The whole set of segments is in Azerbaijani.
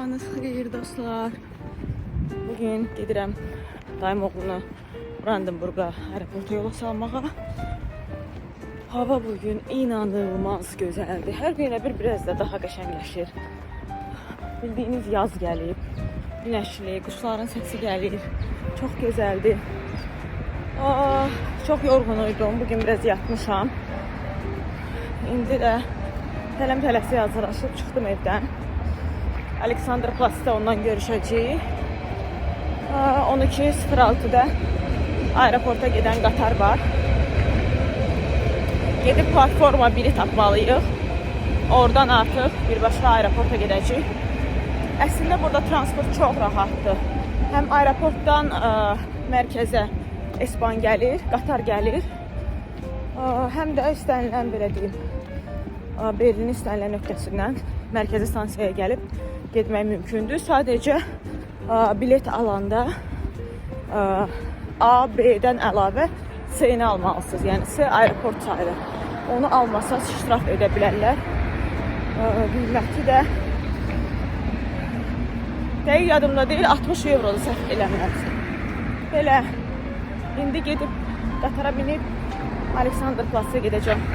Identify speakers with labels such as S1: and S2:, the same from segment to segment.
S1: Sabahınız xeyir dostlar. Bugün gedirəm dayım oğlunu Brandenburga aeroporta yola salmağa. Hava bugün inanılmaz gözəldir. Hər günə biraz da daha qəşəngləşir. Bildiyiniz yaz gəlib. Günəşli, quşların səsi gəlir. Çox gözəldir. Çox yorğun idum. Bugün biraz yatmışam. İndi də tələm-tələsi hazırlaşıb çıxdım evdən. Alexanderplatz'da ondan görüşəcəyik. 12:06-da aeroporta gedən qatar var. Gedib platforma bilet tapmalıyıq. Oradan artıq birbaşa aeroporta gedəcəyik. Əslində burada transport çox rahatdır. Həm aeroportdan mərkəzə S-Bahn gəlir, qatar gəlir. Həm də istənilən, belə deyim, Berlin istənilən nöqtəsindən mərkəzi stansiyaya gəlib getmək mümkündür. Sadəcə bilet alanda A, B-dən əlavə C-ni almalısınız. Yəni C aeroport sayılır. Onu almasanız iştiraf edə bilərlər. Qiyməti də dəqiq yadımda deyil, 60 eurodur səhv eləmirəmsə. Belə indi gedib qatara binib Alexanderplatz'a gedəcəm.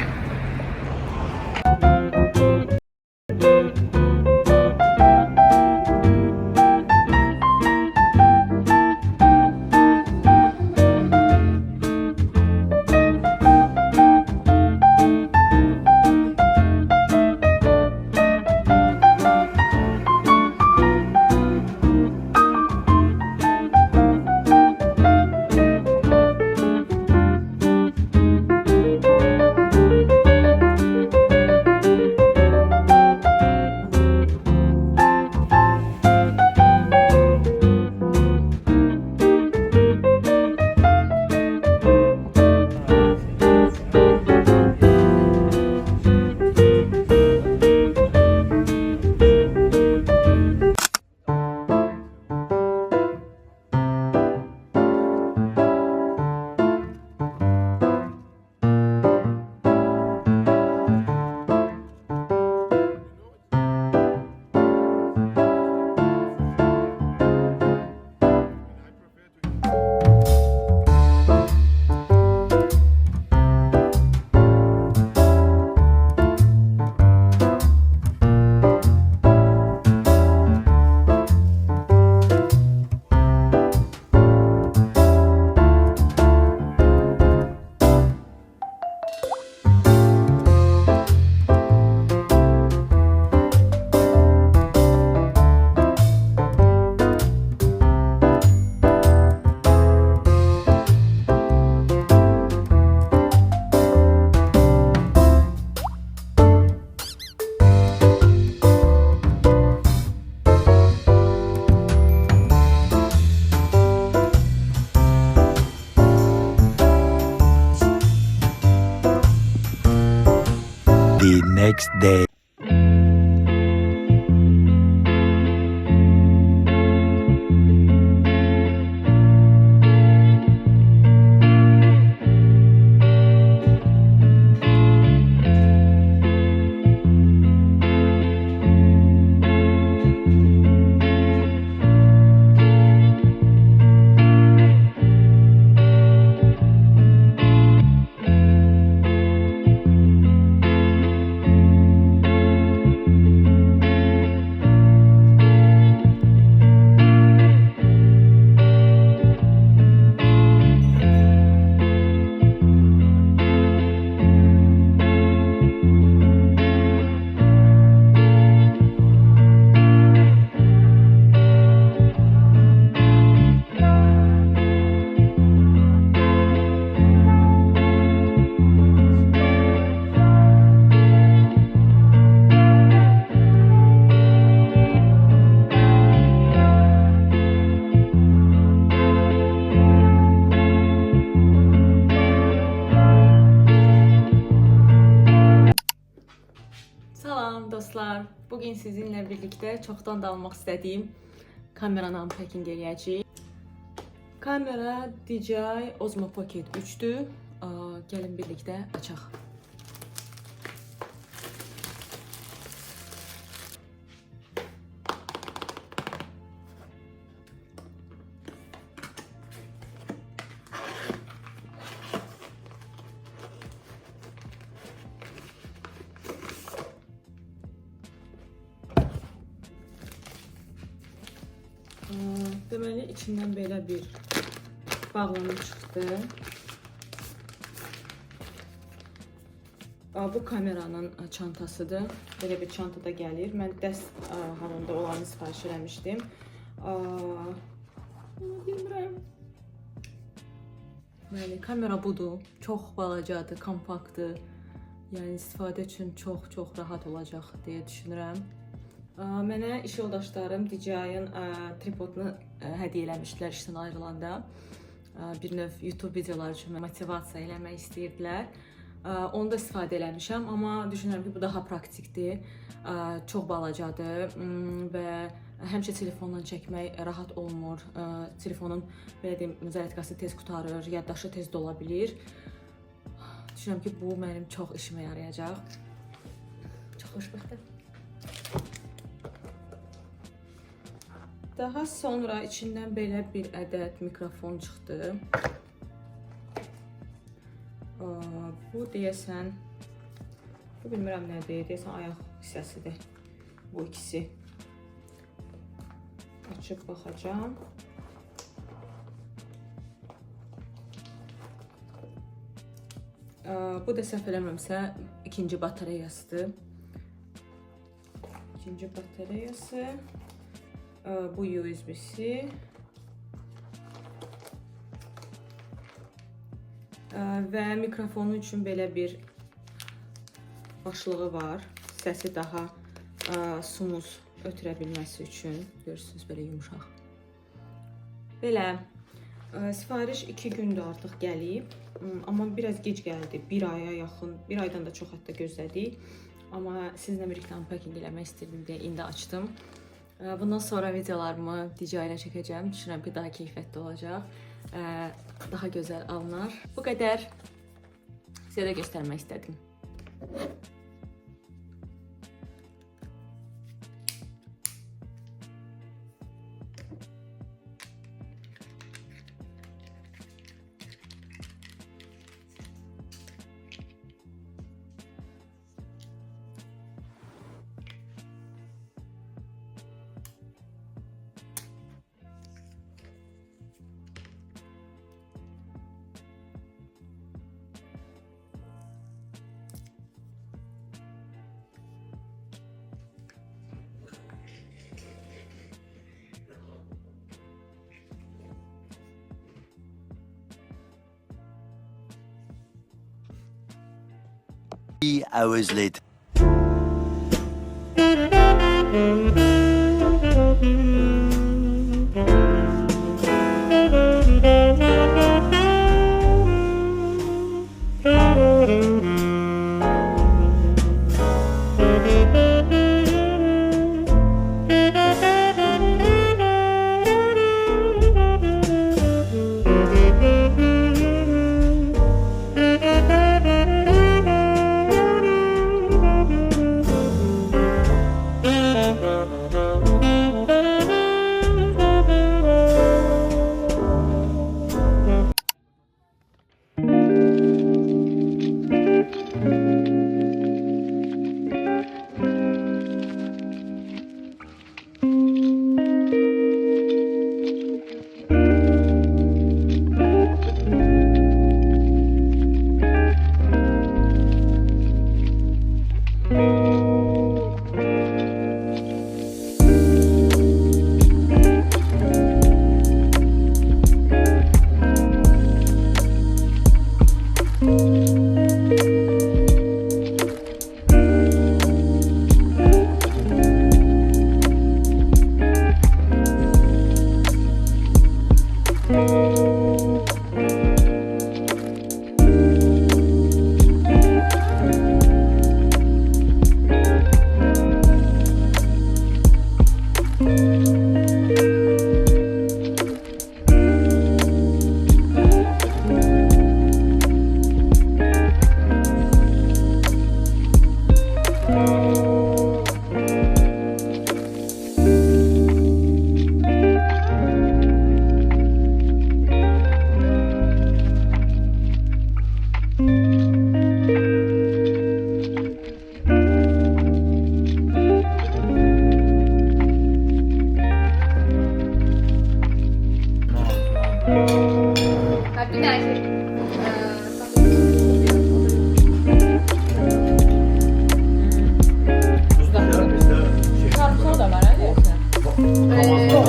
S2: The next day.
S1: Dostlar, bugün sizinlə birlikdə çoxdan da almaq istədiyim kameranı unpacking eləyəcəyik. Kamera DJI Osmo Pocket 3'dür. Gəlin birlikdə açaq. Deməli, içindən belə bir bağlanım çıxdı. Bu kameranın çantasıdır. Belə bir çantada gəlir. Mən dəst halında olanı sifariş eləmişdim. Bilmirəm. Bəli, kamera budur. Çox balacadır, kompaktdır. Yəni istifadə üçün çox rahat olacaq deyə düşünürəm. Mənə iş yoldaşlarım DJI-ın tripodunu hədiyyə eləmişdilər işdən ayrılanda. Bir növ YouTube videoları üçün motivasiya eləmək istəyirdilər. Onu da istifadə eləmişəm, amma düşünürəm ki, bu daha praktikdir. Çox balacadır və həmişə telefonla çəkmək rahat olmur. Telefonun belə deyim, zaryadkası tez qurtarır, yaddaşı tez dola bilir. Düşünürəm ki, bu mənim çox işimə yarayacaq. Çox xoşbəxtəm. Daha sonra içindən belə bir ədəd mikrofon çıxdı. Bu deyəsən, bu bilmirəm nədir, deyəsən ayaq hissəsidir bu ikisi. Açıb baxacağım. Bu da səhv eləmirəmsə ikinci batareyasıdır. İkinci batareyası. Bu USB-si. Və mikrofonu üçün belə bir başlığı var. Səsi daha sumuz ötürə bilməsi üçün. Görürsünüz, belə yumuşaq. Belə, sifariş 2 gündür artıq gəlib. Amma biraz gec gəldi. 1 aya yaxın, 1 aydan da çox hətta gözlədik. Amma sizinlə birlikdə unpacking eləmək istəyirdim deyə indi açdım. Bundan sonra videolarımı DJI ilə çəkəcəm. Düşünürəm ki, daha keyfiyyətli olacaq. Daha gözəl alınar. Bu qədər sizə də göstərmək istədim.
S2: Hours later.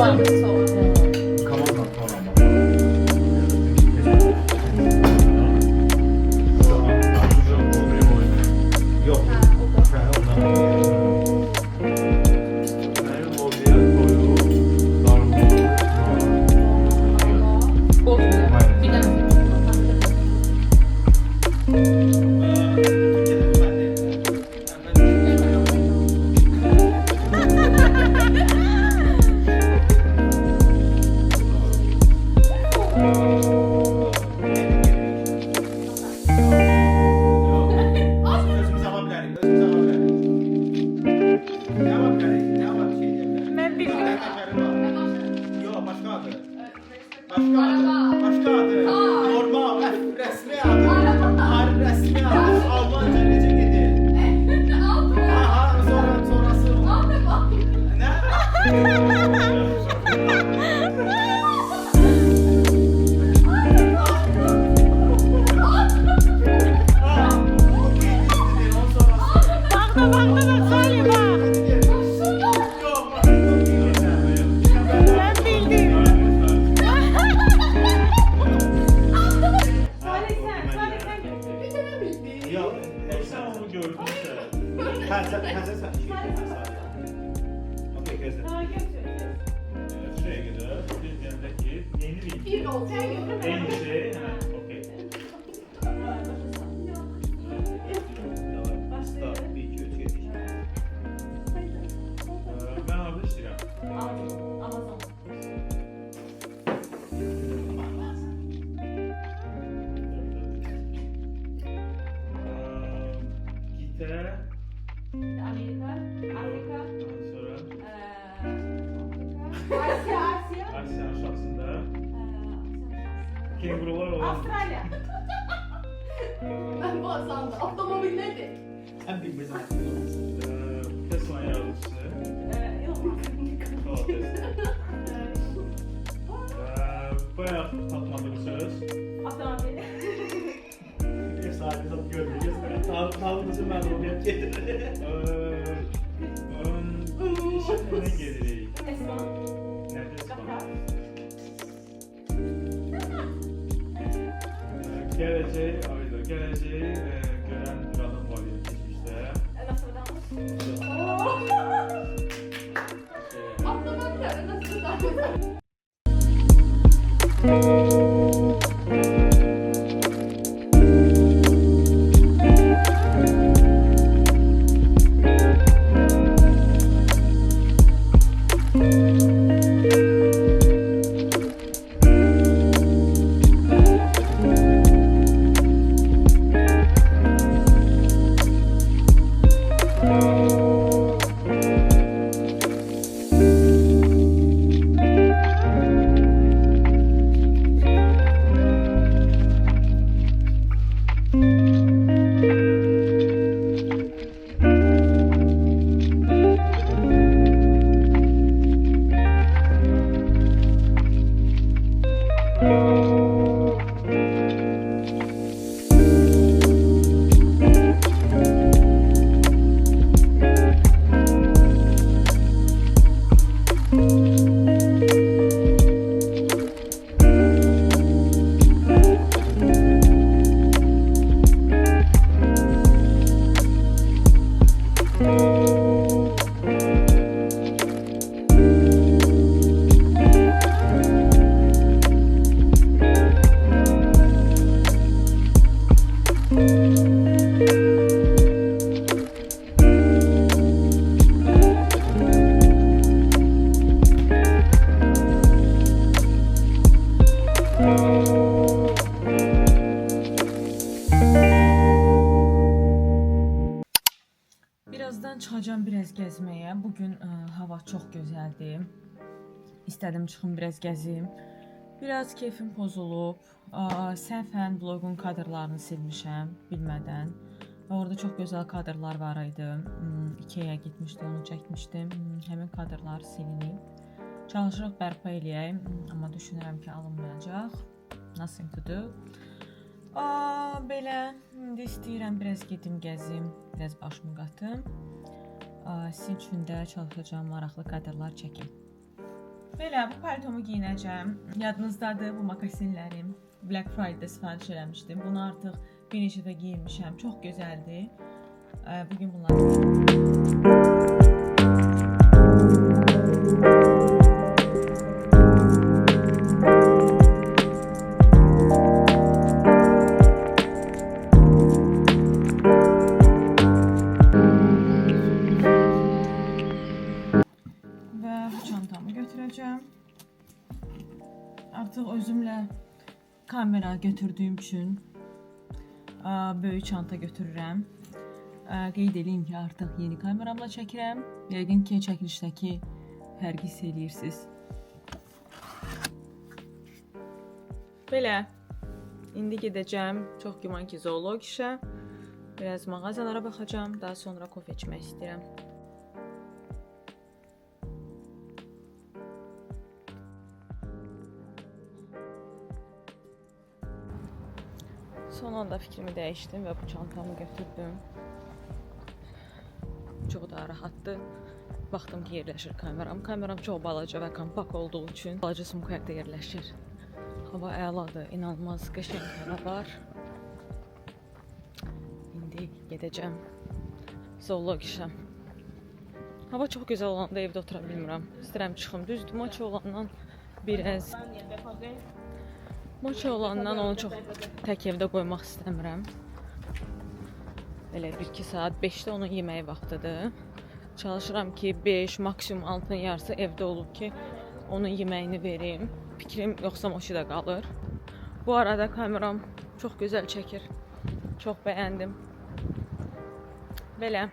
S1: Ben bildim.
S3: Başka adı. Normal, resmi adı. Resmi adı. Almanca necə gedir? Aha, sonrası. Ne?
S1: Bakma Salih bak. Ben bildim. Salih sen götür.
S3: Yok, sen onu gördün sen. Sen. Okey, gözle.
S1: Ha götür.
S4: Şuraya gidiyor. Bir yanındaki yeni bir en şey. Okey.
S3: Stop, 1, 2, 3 geçiş.
S4: Ben orada işleyeceğim.
S1: Amazon.
S4: Gitar.
S1: Amerika, Afrika,
S4: Sonra
S1: Asya,
S4: Asya aşağısında kengurular olan
S1: Avustralya.
S5: Ben bu asamda. Otomobil nedir?
S3: Sen bilmirsən.
S4: Tesla yaratıcısı. O Tesla. Bayağı tatmadığım söz.
S1: Otomobil.
S3: Bir saat hesap görmeyeceğiz. Sağlığınızı məlumiyyət getirir.
S4: İşin ne gelirik?
S1: Esma,
S4: Nerede
S1: Qatar,
S4: geleceği gören bir adam var ya geçmişte.
S1: Nostradamus.
S5: Atlamam ya. Nasıl tutar?
S1: Birazdan çıxacağam biraz gəzməyə. Bugün hava çox gözəldir. İstədim çıxım biraz gəzim. Biraz keyfim pozulub. Səhvən bloqun kadrlarını silmişəm bilmədən. Və orada çox gözəl kadrlar var idi. Ikea'ya gitmişdi, onu çəkmişdim. Həmin kadrlar silinib. Çalışırıq bərpa eləyək, amma düşünürəm ki, alınmayacaq. Nothing to do. Belə, indi istəyirəm biraz gedim gəzim, biraz başımı qatım. Sizin üçün də çalışacağım maraqlı kadrlar çəkim. Belə bu paltomu geyinəcəm. Yadınızdadır bu mokasinlərim. Black Friday sifariş eləmişdim. Bunu artıq bir neçə də geyinmişəm. Çox gözəldir. Bugün bunları və bu çantamı götürəcəm. Artıq özümlə kamera götürdüyüm üçün böyük çanta götürürəm. Qeyd edeyim ki, artıq yeni kameramla çəkirəm. Yəqin ki, çəkilişdəki fərqi hiss edirsiniz. Belə, indi gedəcəm, çox güman ki, zoolog işə. Biraz mağazalara baxacağam, daha sonra kofe içmək istəyirəm. Son anda fikrimi dəyişdim və bu çantamı götürdüm. Çox da rahatdır. Baxdım ki, yerləşir kameram. Kameram çox balaca və kompakt olduğu üçün balaca sumkayaqda yerləşir. Hava əladır, inanılmaz qəşəng hava var. İndi gedəcəm zoolog işə. Hava çox gözəl olanda evdə otura bilmirəm. İstəyirəm çıxım. Düzdür, maçı olandan biraz maçı olandan onu çox tək evdə qoymaq istəmirəm. Elə 1-2 saat 5-də onun yeməyi vaxtıdır. Çalışıram ki, 5, maksimum 6-nın yarısı evdə olub ki, onun yeməyini verim. Fikrim yoxsa moşidə qalır. Bu arada kameram çox gözəl çəkir. Çox bəyəndim. Belə.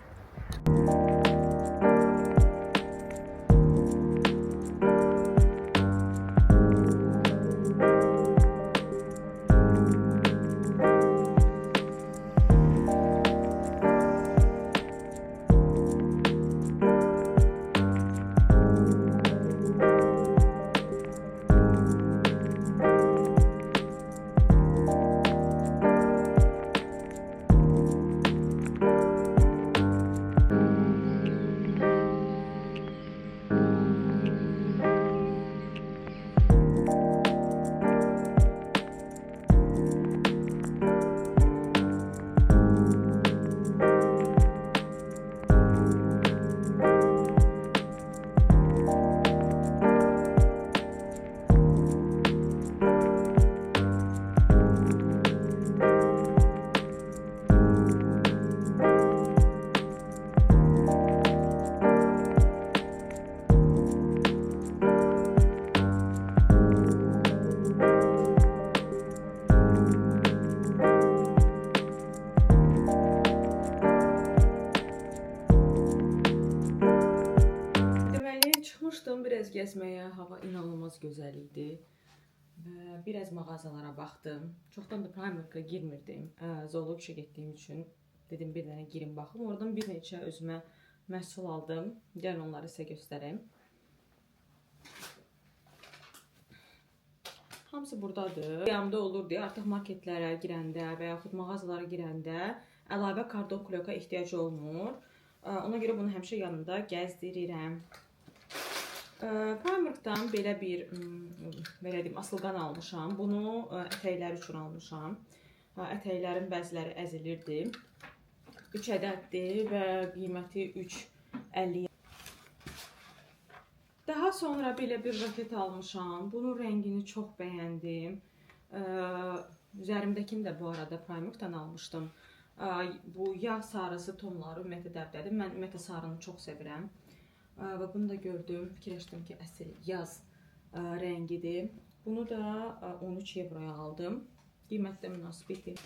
S1: Çıxmışdım biraz gəzməyə, hava inanılmaz gözəl idi və biraz mağazalara baxdım. Çoxdan da Primark'a girmirdim, zoolog işə getdiyim üçün dedim bir dənə girim baxım. Oradan bir neçə özümə məhsul aldım, gəlin onları sizə göstəreyim. Hamısı buradadır. Yanımda olur deyə artıq marketlərə girəndə və yaxud mağazalara girəndə əlavə karton kloka ehtiyacı olmur. Ona görə bunu həmişə yanımda gəzdirirəm. Primark'dan belə bir asılqan almışam. Bunu ətəklər üçün almışam. Ətəklərin bəziləri əzilirdi. 3 ədəddir və qiyməti 3.50. Daha sonra belə bir raket almışam. Bunun rəngini çox bəyəndim. Üzerimdəkini də bu arada Primark'dan almışdım. Bu yağ sarısı tonları ümumiyyətlə dəbdədir. Mən ümumiyyətlə sarını çox sevirəm. Və bunu da gördüm, fikirləşdim ki, əsl yaz rəngidir. Bunu da 13 euroya aldım. Qiymət də münasibətdir.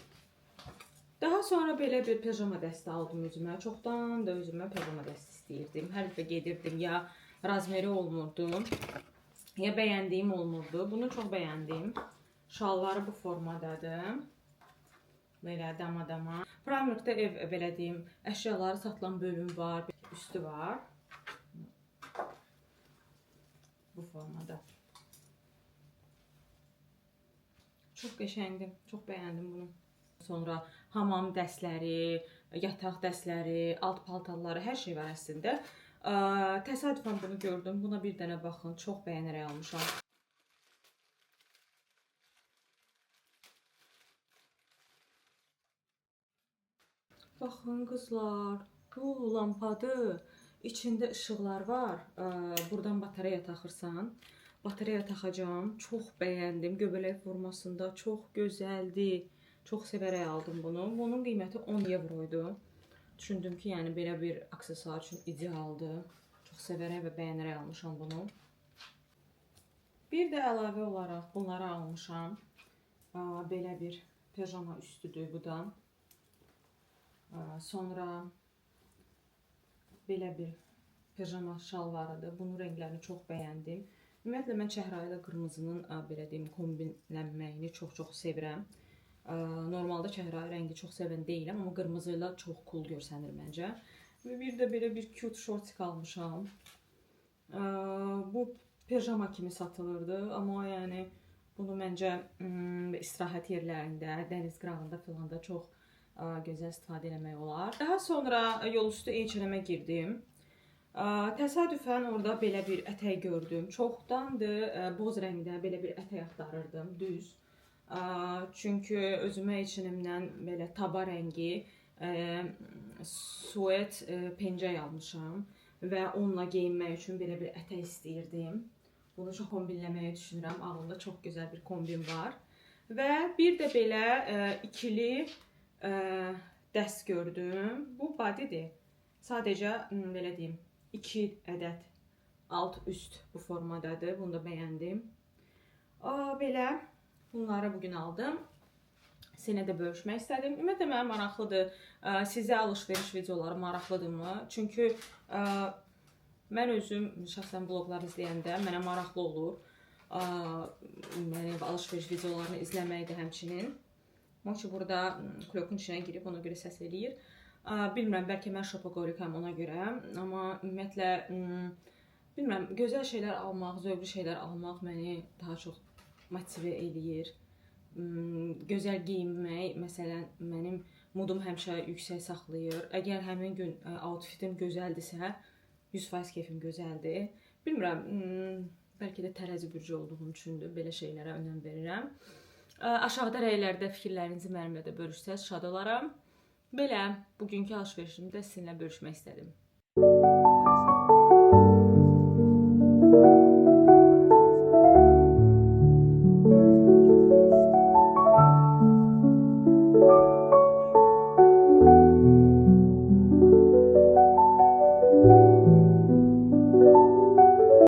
S1: Daha sonra belə bir pijama dəsti aldım özümə. Çoxdan da özümə pijama dəsti istəyirdim. Hər dəfə gedirdim, ya razmeri olmurdu, ya bəyəndiyim olmurdu. Bunu çox bəyəndim. Şalvarı bu formadadır. Belə dama-dama. Primark'da belə deyim, əşyaları satılan bölüm var, üstü var. Bu formada. Çox qəşəngdir, çox bəyəndim bunu. Sonra hamam dəstləri, yataq dəstləri, alt paltarları, hər şey var əslində. Təsadüfən bunu gördüm. Buna bir dənə baxın. Çox bəyənərək almışam. Baxın qızlar, bu lampadır. İçində işıqlar var. Buradan batareya taxırsan. Batareya taxacağam. Çox bəyəndim. Göbələk formasında çox gözəldir. Çox sevərək aldım bunu. Bunun qiyməti 10 euroydu. Düşündüm ki, yəni belə bir aksesuar üçün idealdır. Çox sevərək və bəyənərək almışam bunu. Bir də əlavə olaraq bunları almışam. Belə bir pijama üstüdür bu da. Sonra belə bir pijama şalvarıdır. Bunun rənglərini çox bəyəndim. Ümumiyyətlə mən çəhrayı ilə qırmızının belə deyim kombinlənməyini çox sevirəm. Normalda çəhrayı rəngi çox sevən deyiləm, amma qırmızı ilə çox cool görsənir məncə. Və bir də belə bir cute shortik almışam. Bu pijama kimi satılırdı, amma yəni bunu məncə istirahət yerlərində, dəniz qırağında falan da çox gözəl istifadə etmək olar. Daha sonra yol üstü H&M-ə girdim. Təsadüfən orada belə bir ətək gördüm. Çoxdandır boz rəngdə belə bir ətək axtarırdım, düz. Çünki özümə H&M-dən belə taba rəngi suet pencək almışam və onunla geyinmək üçün belə bir ətək istəyirdim. Bunu çox kombinləməyi düşünürəm. Ağlımda çox gözəl bir kombin var. Və bir də belə ikili dəst gördüm. Bu bodydir. Sadəcə belə deyim, 2 ədəd alt üst bu formadadır. Bunu da bəyəndim. Belə bunları bugün aldım. Sizinlə də bölüşmək istədim. Ümumiyyətlə mənə maraqlıdır. Sizə alış-veriş videoları maraqlıdırmı? Çünki mən özüm şəxsən vloqlar izləyəndə mənə maraqlı olur. Alış-veriş videolarını izləmək də həmçinin. Çünki burada klokun içinə girib ona görə səs eləyir. Bilmirəm, bəlkə mən şopogorikam ona görə. Amma ümumiyyətlə, bilmirəm, gözəl şeylər almaq, zövqlü şeylər almaq məni daha çox motivə eləyir. Gözəl geyinmək, məsələn, mənim modum həmişə yüksək saxlayır. Əgər həmin gün outfitim gözəldirsə, 100% keyfim gözəldir. Bilmirəm, bəlkə də tərəzi bürcü olduğum üçündür, belə şeylərə önəm verirəm. Aşağıda rəylərdə fikirlərinizi mənimlə də bölüşsəz şad olaram. Belə, bugünkü alış-verişimi də sizinlə bölüşmək istədim.